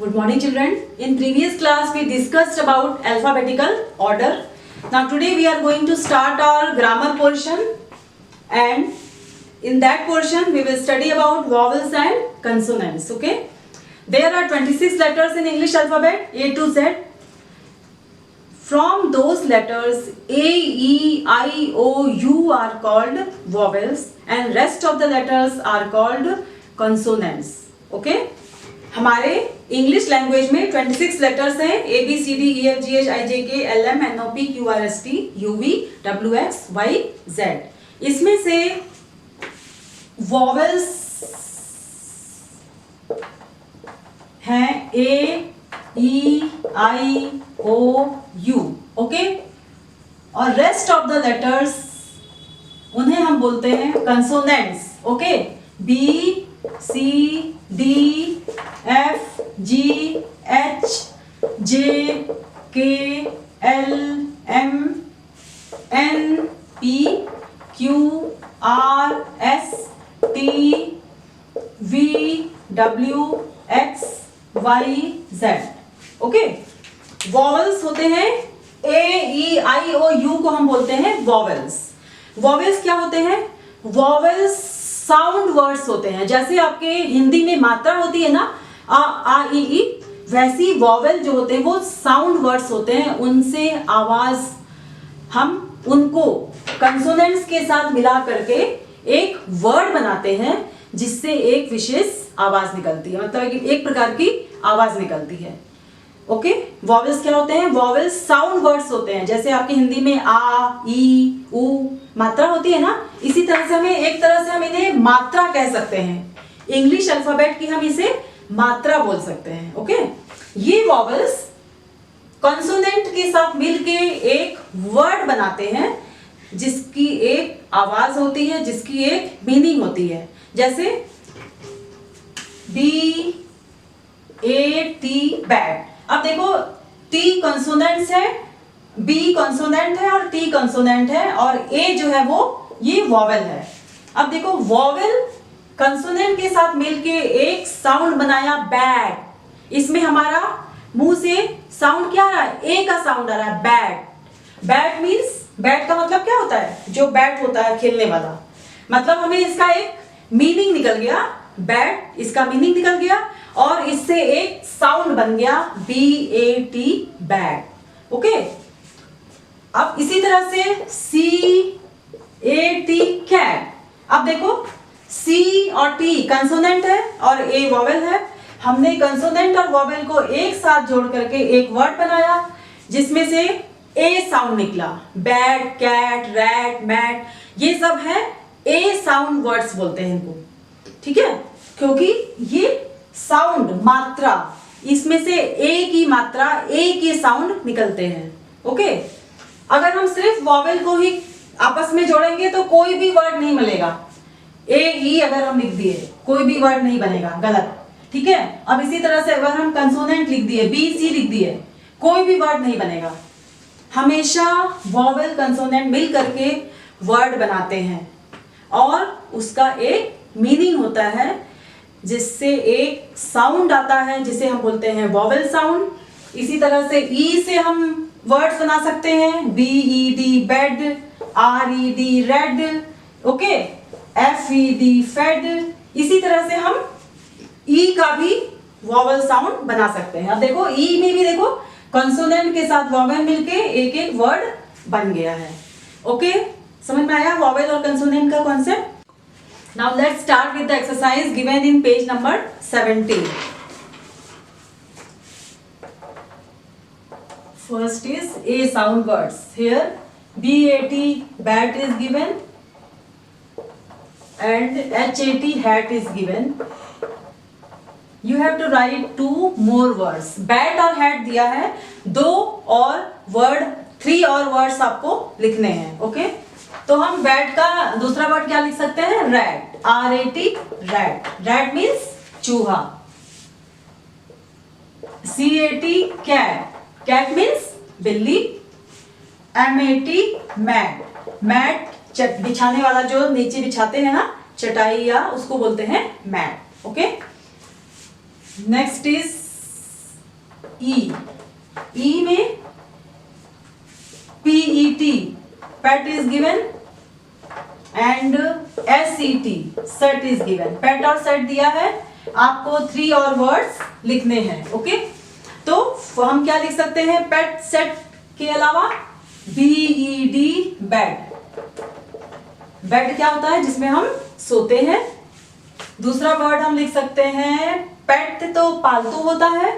Good morning, children. In previous class, we discussed about alphabetical order. Now, today we are going to start our grammar portion, and in that portion, we will study about vowels and consonants. Okay? There are 26 letters in English alphabet, A to Z. From those letters, A, E, I, O, U are called vowels, and rest of the letters are called consonants. Okay? हमारे English language में 26 letters हैं A B C D E F G H I J K L M N O P Q R S T U V W X Y Z. इसमें से vowels हैं A E I O U, okay, और rest of the letters उन्हें हम बोलते हैं consonants. Okay, B C D F G H J K L M N P Q R S T V W X Y Z. Okay, vowels होते हैं A E I O you को हम बोलते हैं वॉवेल्स। वॉवेल्स क्या होते हैं? Vowels sound words होते हैं। जैसे आपके हिंदी में मात्रा होती है ना, आ ई ई, वैसी वॉवेल जो होते हैं वो साउंड वर्ड्स होते हैं। उनसे आवाज हम उनको कंसोनेंट्स के साथ मिला करके एक वर्ड बनाते हैं जिससे एक विशेष आवाज निकलती है, मतलब एक प्रकार की आवाज निकलती है। ओके, वॉवेल्स क्या होते हैं? वॉवेल्स साउंड वर्ड्स होते हैं। जैसे आपकी हिंदी में आ ई उ मात्रा होती है ना, इसी तरह से हमें एक तरह से हम इन्हें मात्रा कह सकते हैं। इंग्लिश अल्फाबेट की हम इसे मात्रा बोल सकते हैं। ओके, ये वॉवेल्स कंसोनेंट के साथ मिलके एक वर्ड बनाते हैं जिसकी एक आवाज होती है, जिसकी एक मीनिंग होती है। जैसे बी ए टी बैट। अब देखो, टी कंसोनेंट्स है, बी कंसोनेंट है और टी कंसोनेंट है, और ए जो है वो ये वॉवेल है। अब देखो, वॉवेल कंसोनेंट के साथ मिलके एक साउंड बनाया बैट। इसमें हमारा मुंह से साउंड क्या आ रहा है? ए का साउंड आ रहा है, बैट। बैट मीन्स, बैट का मतलब क्या होता है? जो बैट होता है खेलने वाला। मतलब हमें इसका एक मीनिंग निकल गया, बैट इसका मीनिंग निकल गया, और इससे एक साउंड बन गया B A T bat. Okay, अब इसी तरह से सी ए टी कैट। अब देखो, सी और टी कंसोनेंट है और ए वॉवेल है। हमने कंसोनेंट और वॉवेल को एक साथ जोड़ करके एक वर्ड बनाया जिसमें से ए साउंड निकला। बैट, कैट, रैट, मैट, ये सब है ए साउंड वर्ड्स बोलते हैं इनको। ठीक है, क्योंकि ये साउंड मात्रा, इसमें से ए की मात्रा, ए के साउंड निकलते हैं। ओके, अगर हम सिर्फ वॉवेल को ही आपस में जोड़ेंगे तो कोई भी वर्ड नहीं मिलेगा। ए ई अगर हम लिख दिए कोई भी वर्ड नहीं बनेगा, गलत। ठीक है, अब इसी तरह से अगर हम कंसोनेंट लिख दिए, बी सी लिख दिए, कोई भी वर्ड नहीं बनेगा। हमेशा वॉवेल कंसोनेंट मिल करके वर्ड बनाते हैं और उसका एक मीनिंग होता है जिससे एक साउंड आता है जिसे हम बोलते हैं वॉवेल साउंड। इसी तरह से ई से हम वर्ड्स बना सकते हैं, B E D bed, R E D red, okay, F E D fed. इसी तरह से हम ई का भी वॉवेल साउंड बना सकते हैं। अब देखो, ई में भी देखो कंसोनेंट के साथ वॉवेल मिलके एक एक वर्ड बन गया है। ओके, समझ में आया वॉवेल और कंसोनेंट का concept? Now let's start with the exercise given in page number 17. First is A sound words. Here B-A-T bat is given and H-A-T hat is given. You have to write two more words. Bat और hat दिया है, दो और word, 3 और words आपको लिखने हैं। Okay, तो हम बैट का दूसरा वर्ड क्या लिख सकते हैं? Rat, R A T, rat. Rat means चूहा। C A T cat, cat means बिल्ली। M A T mat, mat बिछाने वाला जो नीचे बिछाते हैं ना चटाई या, उसको बोलते हैं मैट। ओके, नेक्स्ट इज ई में PET pet is given and SET set is given. pet और set दिया है, आपको 3 और वर्ड्स लिखने हैं. ओके, तो हम क्या लिख सकते हैं पेट सेट के अलावा? BED bed. बेड क्या होता है? जिसमें हम सोते हैं. दूसरा वर्ड हम लिख सकते हैं पेट, तो पालतू होता है,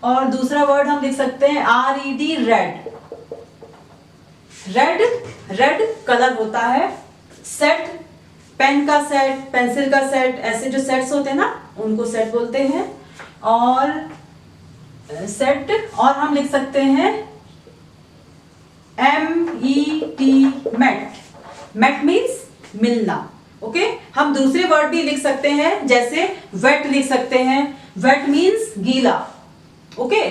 और दूसरा वर्ड हम लिख सकते हैं RED रेड. रेड कलर होता है. सेट, पेन का सेट, पेंसिल का सेट, ऐसे जो सेट्स होते हैं ना उनको सेट बोलते हैं. और सेट, और हम लिख सकते हैं MET मेट. मेट मीन्स मिलना. ओके, हम दूसरे वर्ड भी लिख सकते हैं, जैसे वेट लिख सकते हैं. वेट मीन्स गीला. ओके,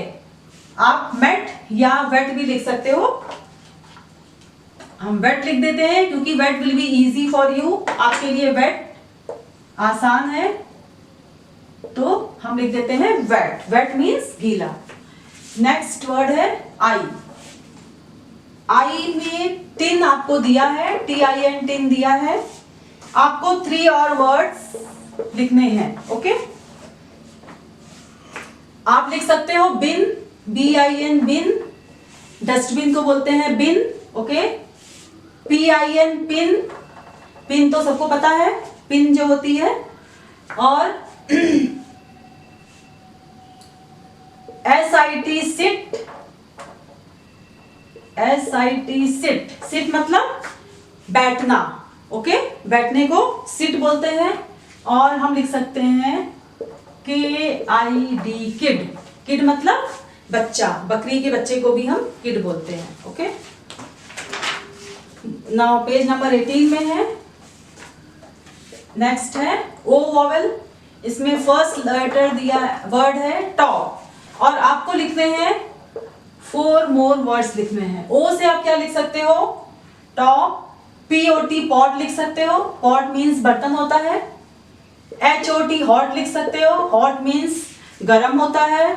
आप मेट या वेट भी लिख सकते हो. हम वेट लिख देते हैं क्योंकि weight will be easy for you. आपके लिए वेट आसान है, तो हम लिख देते हैं वेट. वेट मीन्स गीला. नेक्स्ट वर्ड है आई. आई में टिन आपको दिया है, TIN टिन दिया है. आपको 3 और वर्ड्स लिखने हैं. ओके, आप लिख सकते हो बिन, BIN बिन. डस्टबिन को बोलते हैं bin. Okay, PIN pin. Pin तो सबको पता है, पिन जो होती है. और SIT sit. SIT sit. Sit मतलब बैठना. ओके, बैठने को सिट बोलते हैं. और हम लिख सकते हैं KID किड. किड मतलब बच्चा. बकरी के बच्चे को भी हम किड बोलते हैं. ओके, नाउ पेज नंबर 18 में है. नेक्स्ट है O वॉवेल. इसमें फर्स्ट लेटर दिया वर्ड है टॉप, और आपको लिखने हैं 4 मोर वर्ड्स लिखने हैं. O से आप क्या लिख सकते हो? टॉप. POT पॉट लिख सकते हो. पॉट मीन्स बर्तन होता है. HOT हॉट लिख सकते हो. हॉट मीन्स गरम होता है.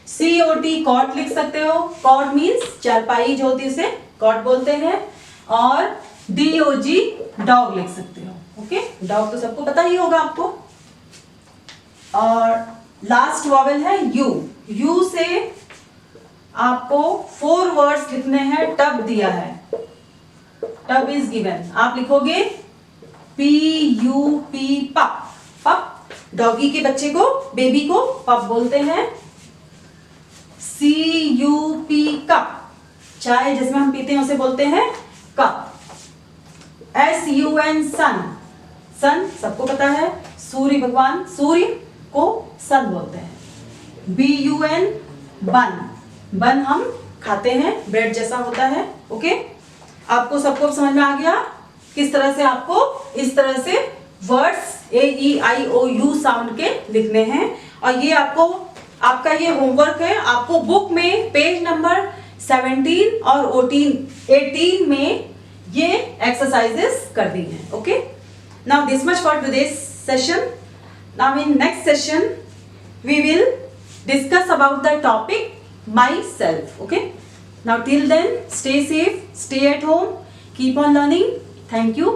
COT कॉट लिख सकते हो. कॉट मीन्स चारपाई जो होती है उसे कॉट बोलते हैं. और DOG डॉग लिख सकते हो. ओके, डॉग तो सबको पता ही होगा आपको. और लास्ट वॉवेल है U. U से आपको 4 वर्ड्स लिखने हैं. टब दिया है, टब इज गिवन. आप लिखोगे PUP पप. पप, डॉगी के बच्चे को, बेबी को पप बोलते हैं. CUP कप, चाय जिसमें हम पीते हैं उसे बोलते हैं कप. SUN सन. सन सबको पता है, सूर्य भगवान, सूर्य को सन बोलते हैं. BUN बन. बन हम खाते हैं, ब्रेड जैसा होता है. ओके, आपको सबको समझ में आ गया किस तरह से आपको इस तरह से वर्ड्स AEIOU साउंड के लिखने हैं. और ये आपको, आपका ये होमवर्क है. आपको बुक में पेज नंबर 17 और 18 में ये एक्सरसाइजेस कर दी हैं. Okay, now this much for today's session. Now in next session we will discuss about the topic myself. Okay, now till then stay safe, stay at home, keep on learning. Thank you.